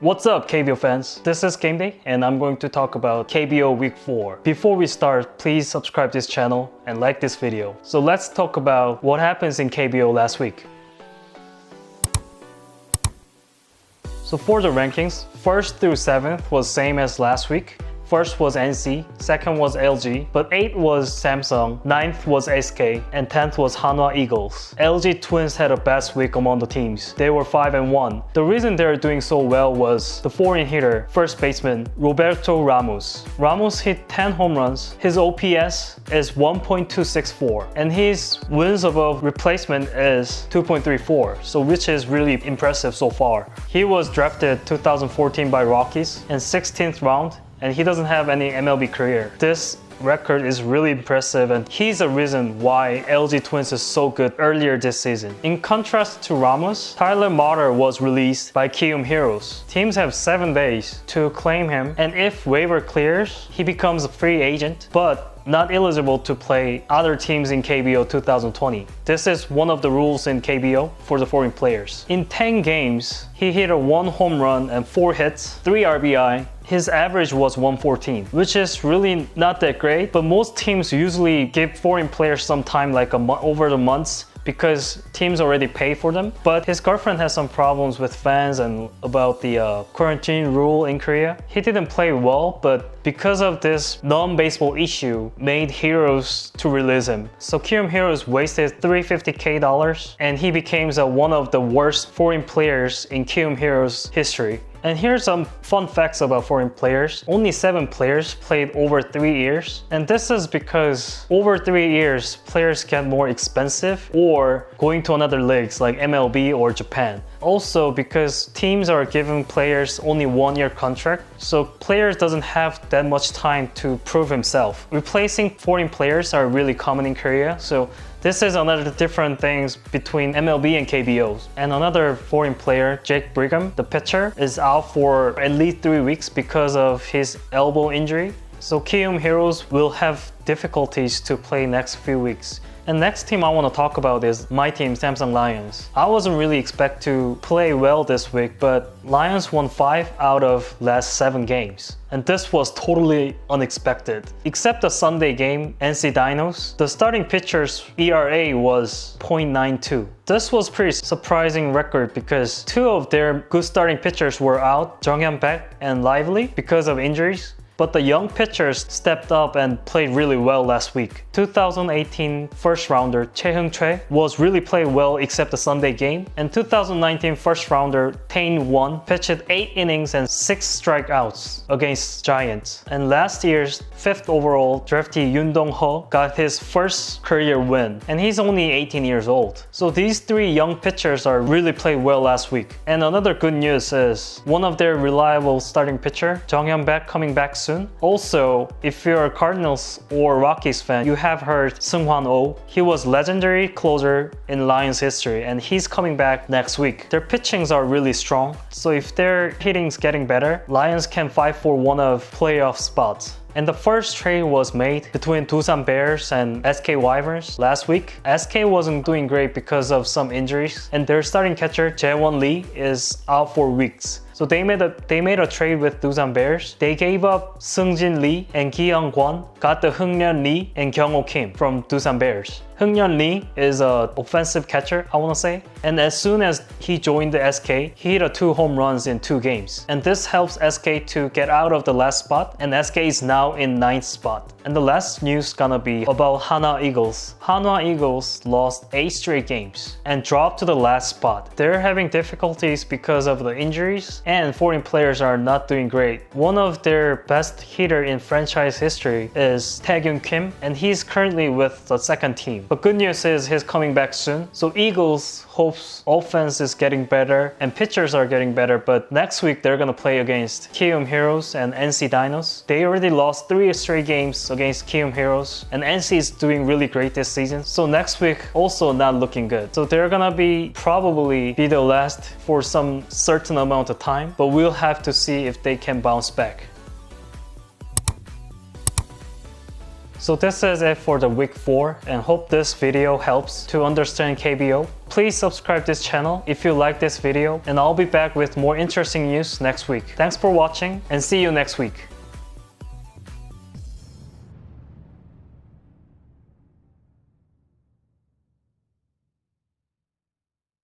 What's up, KBO fans? This is Game Day, and I'm going to talk about KBO Week 4. Before we start, please subscribe this channel and like this video. So let's talk about what happens in KBO last week. So for the rankings, 1st through 7th was same as last week. First was NC, second was LG, but 8th was Samsung, 9th was SK, and 10th was Hanwha Eagles. LG Twins had a best week among the teams. They were 5-1. The reason they're doing so well was the foreign hitter, first baseman, Roberto Ramos. Ramos hit 10 home runs. His OPS is 1.264, and his wins above replacement is 2.34, so which is really impressive so far. He was drafted 2014 by Rockies in 16th round, and he doesn't have any MLB career. This record is really impressive, and he's a reason why LG Twins is so good earlier this season. In contrast to Ramos, Tyler Matter was released by Kiwoom Heroes. Teams have 7 days to claim him, and if waiver clears, he becomes a free agent, but not eligible to play other teams in KBO 2020. This is one of the rules in KBO for the foreign players. In 10 games, he hit a 1 home run and 4 hits, 3 RBI. His average was 114, which is really not that great, but most teams usually give foreign players some time, like over the months, because teams already pay for them. But his girlfriend has some problems with fans and about the quarantine rule in Korea. He didn't play well, but because of this non-baseball issue, made Heroes to release him. So Kiwoom Heroes wasted $350K, and he became one of the worst foreign players in Kiwoom Heroes history. And here's some fun facts about foreign players. Only 7 players played over 3 years. And this is because over 3 years, players get more expensive or going to another leagues like MLB or Japan. Also because teams are giving players only 1-year contract, so players doesn't have that much time to prove himself. Replacing foreign players are really common in Korea, so this is another different things between MLB and KBO. And another foreign player, Jake Brigham, the pitcher, is out for at least 3 weeks because of his elbow injury. So Kiwoom Heroes will have difficulties to play next few weeks. And next team I want to talk about is my team, Samsung Lions. I wasn't really expect to play well this week, but Lions won 5 out of last 7 games. And this was totally unexpected. Except the Sunday game, NC Dinos, the starting pitcher's ERA was 0.92. This was pretty surprising record because 2 of their good starting pitchers were out, Jung-hyun Baek and Lively, because of injuries. But the young pitchers stepped up and played really well last week. 2018 first rounder Chae Hung-choi was really played well except the Sunday game. And 2019 first rounder Tae Won pitched 8 innings and 6 strikeouts against Giants. And last year's 5th overall draftee Yoon Dong-ho got his first career win. And he's only 18 years old. So these 3 young pitchers are really played well last week. And another good news is one of their reliable starting pitcher, Jung-hyun Baek, coming back soon. Also, if you're a Cardinals or Rockies fan, you have heard Seung-hwan Oh. He was legendary closer in Lions history, and he's coming back next week. Their pitchings are really strong, so if their hitting's getting better, Lions can fight for one of playoff spots. And the first trade was made between Doosan Bears and SK Wyverns last week. SK wasn't doing great because of some injuries, and their starting catcher Jae-won Lee is out for weeks. So they made a trade with Doosan Bears. They gave up Seung-jin Lee and Ki-young Kwon, got the Heung-yeon Lee and Kyung-ho Kim from Doosan Bears. Heung-yeon Lee is an offensive catcher, I want to say. And as soon as he joined the SK, he hit 2 home runs in 2 games. And this helps SK to get out of the last spot, and SK is now in 9th spot. And the last news gonna be about Hanwha Eagles. Hanwha Eagles lost 8 straight games and dropped to the last spot. They're having difficulties because of the injuries, and foreign players are not doing great. One of their best hitter in franchise history is Tae-gyun Kim, and he's currently with the 2nd team. But good news is he's coming back soon. So Eagles hopes offense is getting better and pitchers are getting better, but next week they're gonna play against Kiwoom Heroes and NC Dinos. They already lost 3 straight games against Kiwoom Heroes, and NC is doing really great this season. So next week also not looking good. So they're gonna probably be the last for some certain amount of time, but we'll have to see if they can bounce back. So this is it for the week 4 and hope this video helps to understand KBO. Please subscribe this channel if you like this video and I'll be back with more interesting news next week. Thanks for watching and see you next week.